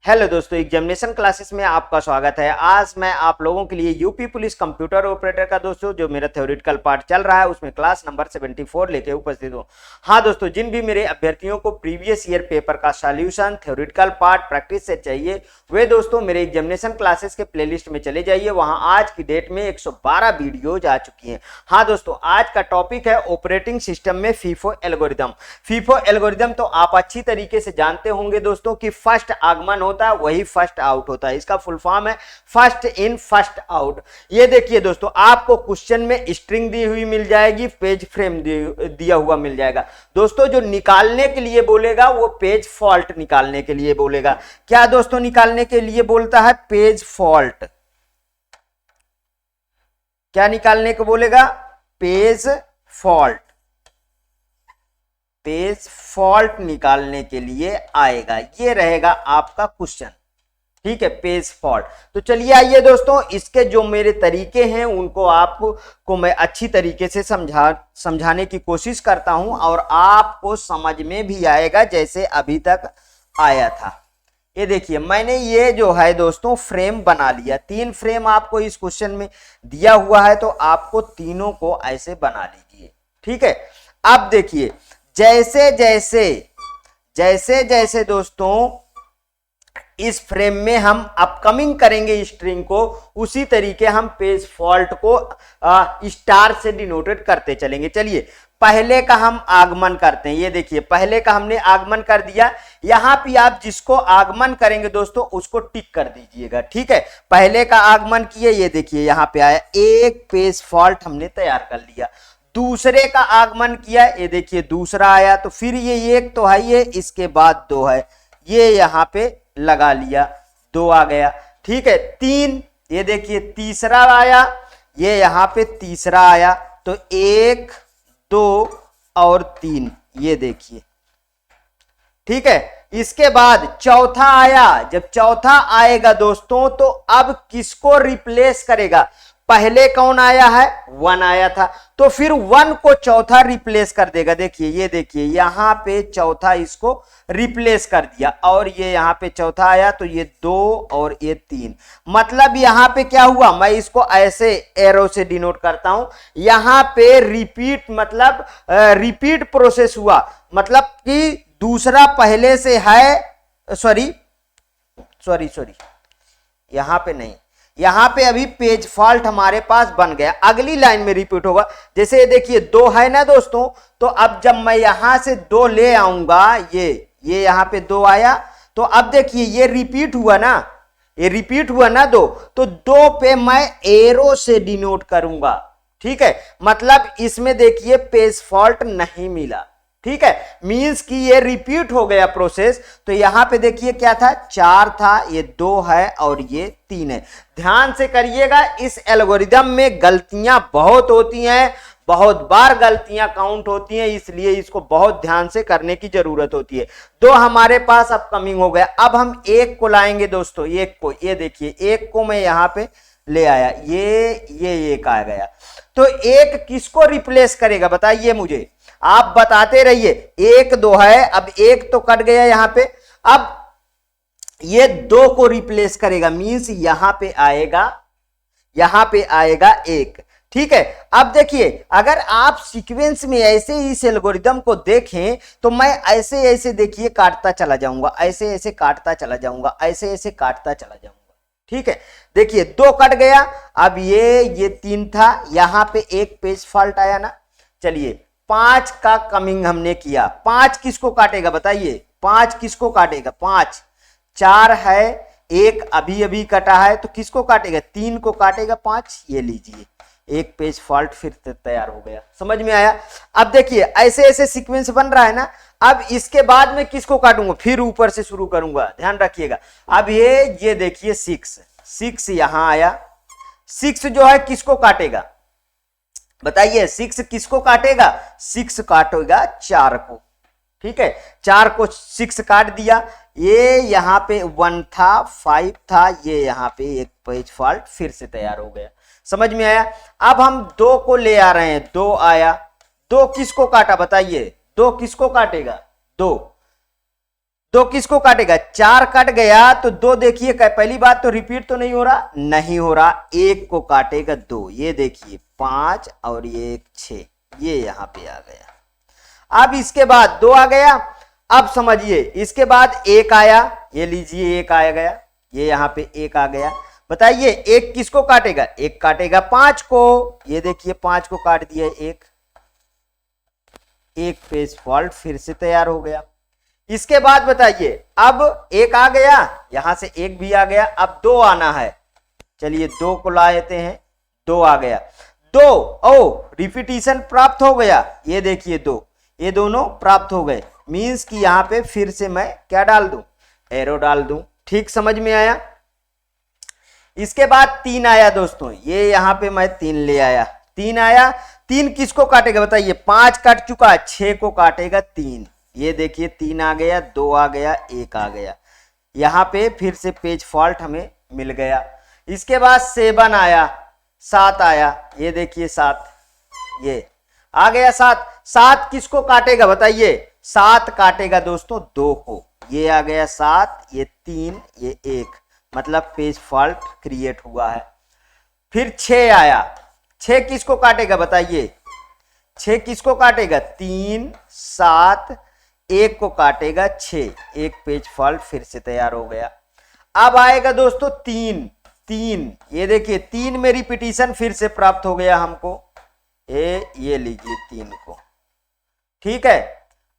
Hello दोस्तों, examination classes में आपका स्वागत है। आज मैं आप लोगों के लिए यूपी पुलिस कंप्यूटर ऑपरेटर का दोस्तों जो मेरा थ्योरेटिकल पार्ट चल रहा है उसमें क्लास नंबर 74 लेके उपस्थित हूँ। हाँ दोस्तों, जिन भी मेरे अभ्यर्थियों को प्रीवियस ईयर पेपर का solution theoretical part practice set चाहिए वे दोस्तों मेरे एग्जामिनेशन क्लासेस के प्लेलिस्ट में चले जाइए। वहां आज की डेट में 112 वीडियोज आ चुकी हैं। हाँ दोस्तों, आज का टॉपिक है ऑपरेटिंग सिस्टम में फीफो एल्गोरिदम। फीफो एल्गोरिदम तो आप अच्छी तरीके से जानते होंगे दोस्तों कि फर्स्ट आगमन होता है वही फर्स्ट आउट होता है। इसका फुल फॉर्म है फर्स्ट इन फर्स्ट आउट। ये देखिए दोस्तों, आपको क्वेश्चन में स्ट्रिंग दी हुई मिल जाएगी, पेज फ्रेम दिया हुआ मिल जाएगा। दोस्तों जो निकालने के लिए बोलेगा वो पेज फॉल्ट निकालने के लिए बोलेगा। क्या दोस्तों निकालने के लिए बोलता है? Page fault. क्या निकालने को बोलेगा? Page fault. पेज फॉल्ट निकालने के लिए आएगा, ये रहेगा आपका क्वेश्चन। ठीक है, पेज फॉल्ट। तो चलिए आइए दोस्तों, इसके जो मेरे तरीके हैं उनको आपको मैं अच्छी तरीके से समझाने की कोशिश करता हूं और आपको समझ में भी आएगा जैसे अभी तक आया था। ये देखिए, मैंने ये जो है दोस्तों फ्रेम बना लिया। 3 फ्रेम आपको इस क्वेश्चन में दिया हुआ है तो आपको तीनों को ऐसे बना लीजिए। ठीक है, अब देखिए जैसे जैसे दोस्तों इस फ्रेम में हम अपकमिंग करेंगे स्ट्रिंग को, उसी तरीके हम पेज फॉल्ट को स्टार से डिनोटेड करते चलेंगे। चलिए पहले का हम आगमन करते हैं। ये देखिए, पहले का हमने आगमन कर दिया। यहां पे आप जिसको आगमन करेंगे दोस्तों उसको टिक कर दीजिएगा। ठीक है, पहले का आगमन किए, ये देखिए यहां पे आया, एक पेज फॉल्ट हमने तैयार कर लिया। दूसरे का आगमन किया, ये देखिए दूसरा आया, तो फिर ये एक तो है, ये इसके बाद 2 है, ये यहां पे लगा लिया, 2 आ गया। ठीक है, 3, ये देखिए तीसरा आया, ये यहां पे तीसरा आया, तो 1 2 और 3, ये देखिए। ठीक है, इसके बाद चौथा आया। जब चौथा आएगा दोस्तों तो अब किसको रिप्लेस करेगा? पहले कौन आया है? 1 आया था, तो फिर 1 को चौथा रिप्लेस कर देगा। देखिए, ये देखिए यहां पे चौथा इसको रिप्लेस कर दिया और ये यहां पे चौथा आया, तो ये 2 और ये 3। मतलब यहां पे क्या हुआ, मैं इसको ऐसे एरो से डिनोट करता हूं। यहां पे रिपीट, मतलब रिपीट प्रोसेस हुआ, मतलब कि दूसरा पहले से है, सॉरी यहां पे नहीं, यहां पे अभी पेज फॉल्ट हमारे पास बन गया, अगली लाइन में रिपीट होगा। जैसे ये देखिए 2 है ना दोस्तों, तो अब जब मैं यहां से 2 ले आऊंगा, ये यहां पे 2 आया, तो अब देखिए ये रिपीट हुआ ना, ये रिपीट हुआ ना 2, तो 2 पे मैं एरो से डिनोट करूंगा। ठीक है, मतलब इसमें देखिए पेज फॉल्ट नहीं मिला। ठीक है, मींस कि ये रिपीट हो गया प्रोसेस। तो यहां पे देखिए क्या था, 4 था, ये 2 है और ये 3 है। ध्यान से करिएगा, इस एल्गोरिदम में गलतियां बहुत होती हैं, बहुत बार गलतियां काउंट होती हैं, इसलिए इसको बहुत ध्यान से करने की जरूरत होती है। 2 हमारे पास अपकमिंग हो गया। अब हम 1 को लाएंगे दोस्तों, 1 को, ये देखिए 1 को मैं यहां पे ले आया, ये 1 आ गया। तो 1 किसको रिप्लेस करेगा बताइए मुझे, आप बताते रहिए। 1 2 है, अब 1 तो कट गया यहां पे, अब ये 2 को रिप्लेस करेगा, मींस यहां पे आएगा 1। ठीक है, अब देखिए अगर आप सीक्वेंस में ऐसे इस एल्गोरिदम को देखें तो मैं ऐसे देखिए काटता चला जाऊंगा, ऐसे काटता चला जाऊंगा, ऐसे काटता चला जाऊंगा। ठीक है, देखिए 2 कट गया, अब ये 3 था, यहां पे 1 पेज फॉल्ट आया ना। चलिए 5 का कमिंग हमने किया, 5 किसको काटेगा बताइए, 5 किसको काटेगा? 5, 4 है, 1 अभी कटा है, तो किसको काटेगा? 3 को काटेगा 5। ये लीजिए 1 पेज फॉल्ट फिर तैयार हो गया। समझ में आया? अब देखिए ऐसे सीक्वेंस बन रहा है ना। अब इसके बाद में किसको काटूंगा? फिर ऊपर से शुरू करूंगा, ध्यान रखिएगा। अब ये देखिए 6 यहां आया, 6 जो है किसको काटेगा बताइए? 6 किसको काटेगा? 6 काटेगा 4 को। ठीक है, 4 को 6 काट दिया, ये यहां पे 1 था, 5 था, ये यहां पे 1 पेज फॉल्ट फिर से तैयार हो गया। समझ में आया? अब हम 2 को ले आ रहे हैं, 2 आया, 2 किसको काटा बताइए? 2 किसको काटेगा? 2 दो किसको काटेगा, 4 कट गया तो दो, देखिए पहली बात तो रिपीट तो नहीं हो रहा, नहीं हो रहा, एक को काटेगा 2, ये देखिए 5 और ये 6, ये यहां पे आ गया। अब इसके बाद 2 आ गया, अब समझिए इसके बाद 1 आया, ये लीजिए 1 आया गया, ये यहां पे 1 आ गया। बताइए एक किसको काटेगा, एक काटेगा 5 को, ये देखिए 5 को काट दिया, एक पेज फॉल्ट फिर से तैयार हो गया। इसके बाद बताइए अब 1 आ गया, यहां से 1 भी आ गया, अब 2 आना है, चलिए 2 को ला लेते हैं, 2 आ गया, 2 ओ रिपीटिशन प्राप्त हो गया, ये देखिए 2, ये दोनों प्राप्त हो गए, मींस कि यहां पे फिर से मैं क्या डाल दूं, एरो डाल दूं। ठीक समझ में आया। इसके बाद 3 आया दोस्तों, ये यहां पे मैं 3 ले आया, 3 आया, 3 किसको काटेगा बताइए, 5 कट चुका, 6 को काटेगा 3, ये देखिए 3 आ गया, 2 आ गया, 1 आ गया, यहां पे फिर से पेज फॉल्ट हमें मिल गया। इसके बाद 7 आया, 7 आया, ये देखिए 7, ये आ गया 7, 7 किसको काटेगा बताइए, 7 काटेगा दोस्तों 2 को, ये आ गया 7, ये 3, ये 1, मतलब पेज फॉल्ट क्रिएट हुआ है। फिर 6 आया, 6 किसको काटेगा बताइए, 6 किसको काटेगा, 3, 7, 1 को काटेगा 6, एक पेज फॉल्ट फिर से तैयार हो गया। अब आएगा दोस्तों 3, ये देखिए 3 में रिपीटिशन फिर से प्राप्त हो गया हमको, ये लीजिए 3 को, ठीक है।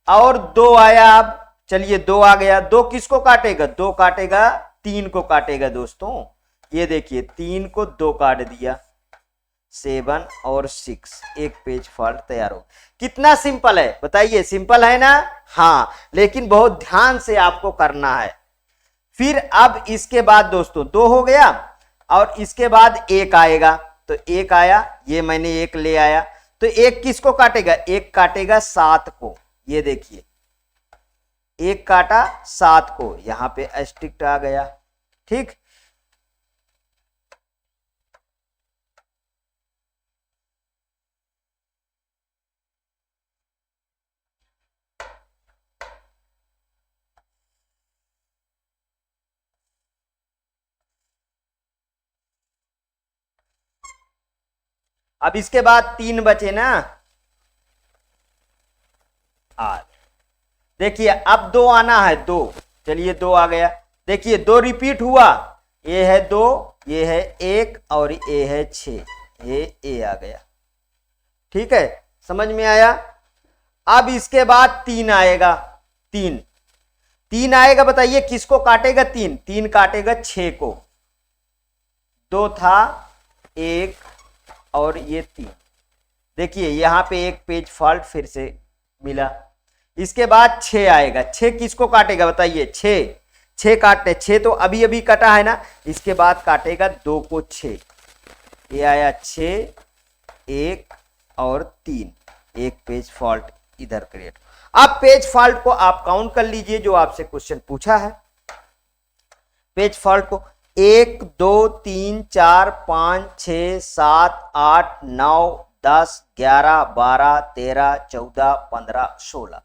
और 2 आया, अब चलिए 2 आ गया, 2 किसको काटेगा, 2 काटेगा 3 को काटेगा दोस्तों, ये देखिए 3 को 2 काट दिया, 7 और 6, एक पेज फॉल्ट तैयार हो। कितना सिंपल है बताइए, सिंपल है ना, हाँ, लेकिन बहुत ध्यान से आपको करना है। फिर अब इसके बाद दोस्तों 2 हो गया, और इसके बाद 1 आएगा, तो 1 आया, ये मैंने 1 ले आया, तो 1 किसको काटेगा, 1 काटेगा 7 को, ये देखिए 1 काटा 7 को, यहां पे अस्टिक्ट आ गया, ठीक। अब इसके बाद 3 बचे ना, देखिए अब 2 आना है, 2, चलिए 2 आ गया, देखिए 2 रिपीट हुआ, ये है 2, ये है 1 और ये है 6, ये आ गया, ठीक है, समझ में आया। अब इसके बाद 3 आएगा, 3 आएगा, बताइए किसको काटेगा, 3 काटेगा 6 को, 2 था, 1 और ये 3, देखिए यहां पे एक पेज फॉल्ट फिर से मिला। इसके बाद 6 आएगा, 6 किसको काटेगा बताइए, 6 काटने, 6 तो अभी अभी कटा है ना, इसके बाद काटेगा 2 को 6, ये आया 6, 1 और 3, एक पेज फॉल्ट इधर क्रिएट। अब पेज फॉल्ट को आप काउंट कर लीजिए, जो आपसे क्वेश्चन पूछा है, पेज फॉल्ट को 1 2 3 4 5 6 7 8 9 10 11 12 13 14 15 16,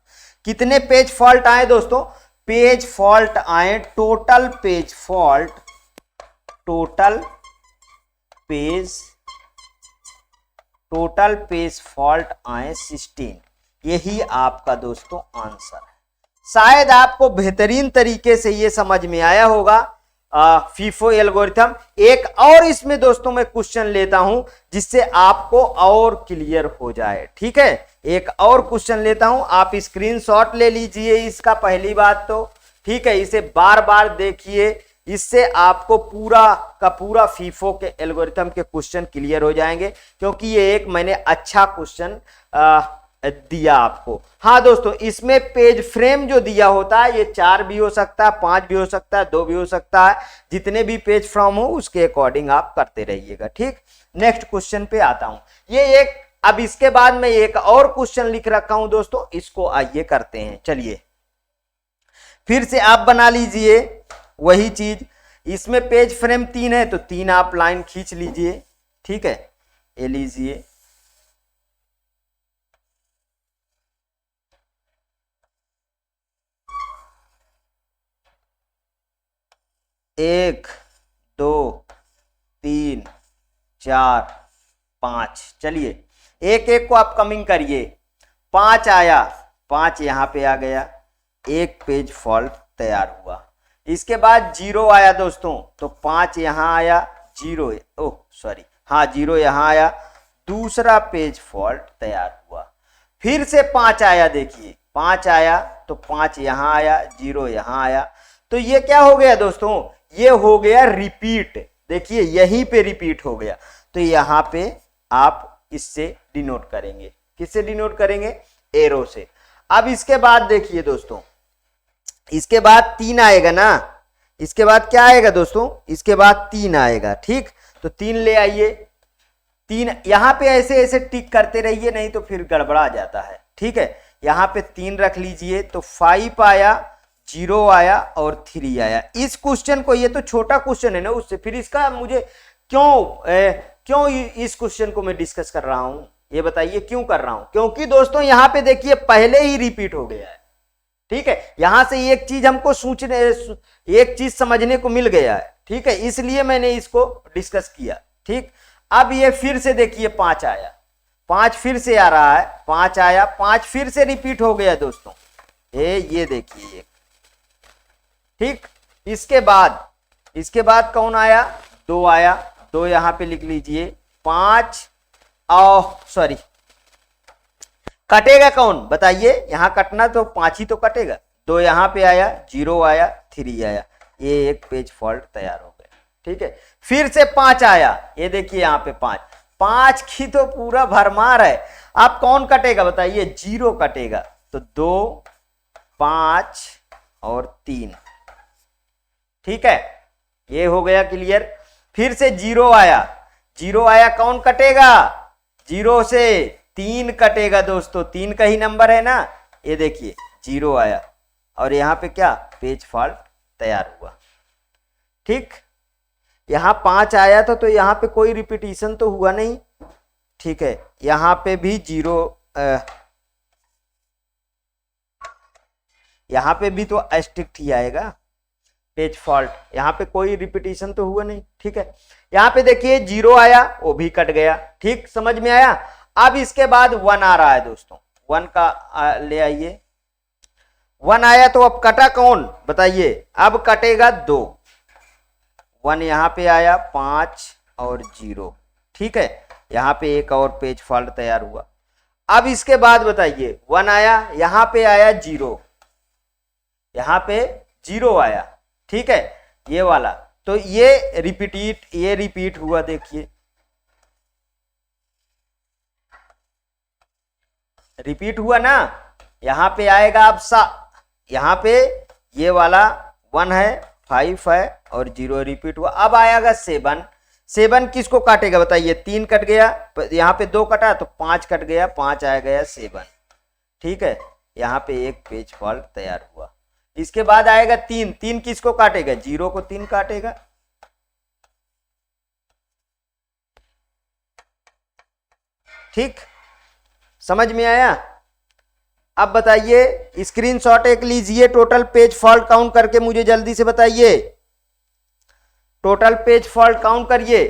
कितने पेज फॉल्ट आए दोस्तों, पेज फॉल्ट आए, टोटल पेज फॉल्ट आए 16, यही आपका दोस्तों आंसर है। शायद आपको बेहतरीन तरीके से ये समझ में आया होगा फीफो एल्गोरिथम। एक और इसमें दोस्तों मैं क्वेश्चन लेता हूं जिससे आपको और क्लियर हो जाए, ठीक है। एक और क्वेश्चन लेता हूं, आप स्क्रीनशॉट ले लीजिए इसका, पहली बात तो, ठीक है, इसे बार बार देखिए, इससे आपको पूरा का पूरा फीफो के एल्गोरिथम के क्वेश्चन क्लियर हो जाएंगे, क्योंकि ये एक मैंने अच्छा क्वेश्चन दिया आपको। हाँ दोस्तों, इसमें पेज फ्रेम जो दिया होता है ये 4 भी हो सकता है, 5 भी हो सकता है, 2 भी हो सकता है, जितने भी पेज फ्रेम हो उसके अकॉर्डिंग आप करते रहिएगा, ठीक। नेक्स्ट क्वेश्चन पे आता हूं, ये एक, अब इसके बाद मैं एक और क्वेश्चन लिख रखा हूं दोस्तों, इसको आइए करते हैं। चलिए फिर से आप बना लीजिए वही चीज, इसमें पेज फ्रेम 3 है तो 3 आप लाइन खींच लीजिए, ठीक है, ये लीजिए, 1 2 3 4 5। चलिए एक एक को आप कमिंग करिए। 5 आया, 5 यहाँ पे आ गया, एक पेज फॉल्ट तैयार हुआ। इसके बाद 0 आया दोस्तों, तो 5 यहाँ आया, 0 हाँ 0 यहाँ आया, दूसरा पेज फॉल्ट तैयार हुआ। फिर से 5 आया, देखिए 5 आया तो 5 यहाँ आया, 0 यहाँ आया, तो ये क्या हो गया दोस्तों, ये हो गया रिपीट। देखिए यहीं पे रिपीट हो गया, तो यहाँ पे आप इससे डिनोट करेंगे। किससे डिनोट करेंगे? एरो से। अब इसके बाद देखिए दोस्तों, इसके बाद 3 आएगा ना, इसके बाद क्या आएगा दोस्तों, इसके बाद 3 आएगा। ठीक, तो 3 ले आइए। 3 यहां पे ऐसे ऐसे टिक करते रहिए, नहीं तो फिर गड़बड़ा जाता है। ठीक है, यहां पे 3 रख लीजिए, तो 5 आया, 0 आया और 3 आया। इस क्वेश्चन को, ये तो छोटा क्वेश्चन है ना, उससे फिर इसका मुझे क्यों इस क्वेश्चन को मैं डिस्कस कर रहा हूं, ये बताइए क्यों कर रहा हूं? क्योंकि दोस्तों यहां पे देखिए पहले ही रिपीट हो गया है। ठीक है, यहां से एक चीज हमको एक चीज समझने को मिल गया है। ठीक है, इसलिए मैंने इसको डिस्कस किया। ठीक, अब ये फिर से देखिए 5 आया, 5 फिर से आ रहा है, 5 आया, 5 फिर से रिपीट हो गया दोस्तों, ये देखिए। ठीक, इसके बाद कौन आया? 2 आया, 2 यहां पे लिख लीजिए। 5 कटेगा कौन बताइए? यहां कटना तो 5 ही तो कटेगा। 2 यहां पे आया, 0 आया, 3 आया, ये एक पेज फॉल्ट तैयार हो गया। ठीक है, फिर से 5 आया, ये देखिए यहां पे 5 की तो पूरा भरमार है। अब कौन कटेगा बताइए? 0 कटेगा, तो 2 5 और 3। ठीक है, ये हो गया क्लियर। फिर से 0 आया, 0 आया, कौन कटेगा? 0 से 3 कटेगा दोस्तों, 3 का ही नंबर है ना। ये देखिए 0 आया और यहां पे क्या? पेज फॉल्ट तैयार हुआ। ठीक, यहां 5 आया था, तो यहां पे कोई रिपीटिशन तो हुआ नहीं। ठीक है, यहां पे भी 0, यहां पे भी तो स्ट्रिक्ट ही आएगा पेज फॉल्ट, यहां पे कोई रिपीटिशन तो हुआ नहीं। ठीक है, यहां पे देखिए 0 आया, वो भी कट गया। ठीक, समझ में आया? अब इसके बाद 1 आ रहा है दोस्तों, 1 का ले आइए। 1 आया तो अब कटा कौन बताइए? अब कटेगा 2। 1 यहां पे आया, 5 और 0। ठीक है, यहां पे एक और पेज फॉल्ट तैयार हुआ। अब इसके बाद बताइए 1 आया, यहां पे आया 0, यहां पे 0 आया। ठीक है, ये वाला, तो ये रिपीट हुआ। देखिए रिपीट हुआ ना, यहां पे आएगा अब यहां पे ये वाला 1 है, 5 है और 0 रिपीट हुआ। अब आएगा 7 किसको काटेगा बताइए? 3 कट गया, यहां पे 2 कटा तो 5 कट गया, 5 आ गया 7। ठीक है, यहां पे एक पेज फॉल्ट तैयार हुआ। इसके बाद आएगा 3 किसको काटेगा? 0 को 3 काटेगा। ठीक, समझ में आया? अब बताइए, स्क्रीनशॉट एक लीजिए, टोटल पेज फॉल्ट काउंट करके मुझे जल्दी से बताइए। टोटल पेज फॉल्ट काउंट करिए।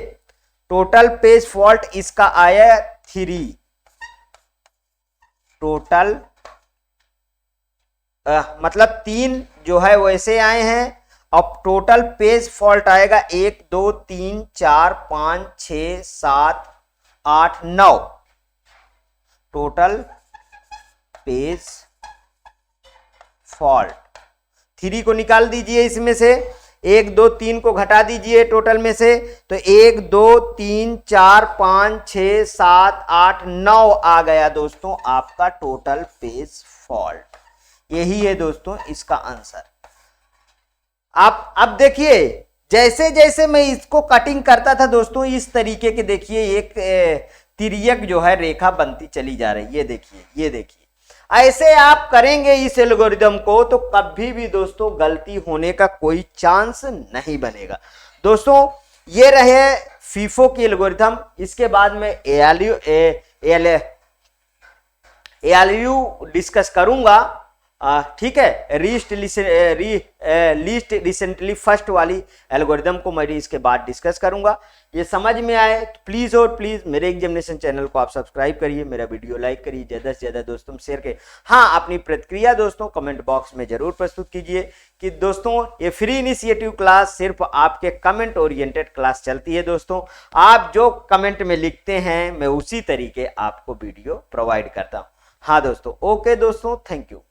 टोटल पेज फॉल्ट इसका आया 3। टोटल मतलब 3 जो है वैसे आए हैं। अब टोटल पेज फॉल्ट आएगा 1 2 3 4 5 6 7 8 9। टोटल पेज फॉल्ट 3 को निकाल दीजिए इसमें से, 1 2 3 को घटा दीजिए टोटल में से, तो 1 2 3 4 5 6 7 8 9 आ गया दोस्तों आपका टोटल पेज फॉल्ट। यही है दोस्तों इसका आंसर। आप अब देखिए, जैसे जैसे मैं इसको कटिंग करता था दोस्तों, इस तरीके के देखिए एक तिर्यक जो है रेखा बनती चली जा रही है। ये देखिए ऐसे आप करेंगे इस एल्गोरिदम को, तो कभी भी दोस्तों गलती होने का कोई चांस नहीं बनेगा। दोस्तों ये रहे फीफो की एल्गोरिदम। इसके बाद में एएलयू डिस्कस करूंगा, ठीक है, लीस्ट रिसेंटली फर्स्ट वाली एल्गोरिदम को मैं इसके बाद डिस्कस करूंगा। ये समझ में आए तो प्लीज और प्लीज मेरे एग्जामिनेशन चैनल को आप सब्सक्राइब करिए, मेरा वीडियो लाइक करिए, ज्यादा से ज्यादा दोस्तों शेयर करिए। हाँ, अपनी प्रतिक्रिया दोस्तों कमेंट बॉक्स में जरूर प्रस्तुत कीजिए कि दोस्तों ये फ्री इनिशिएटिव क्लास सिर्फ आपके कमेंट ओरिएंटेड क्लास चलती है दोस्तों। आप जो कमेंट में लिखते हैं मैं उसी तरीके आपको वीडियो प्रोवाइड करता हूं। हाँ दोस्तों, ओके दोस्तों, थैंक यू।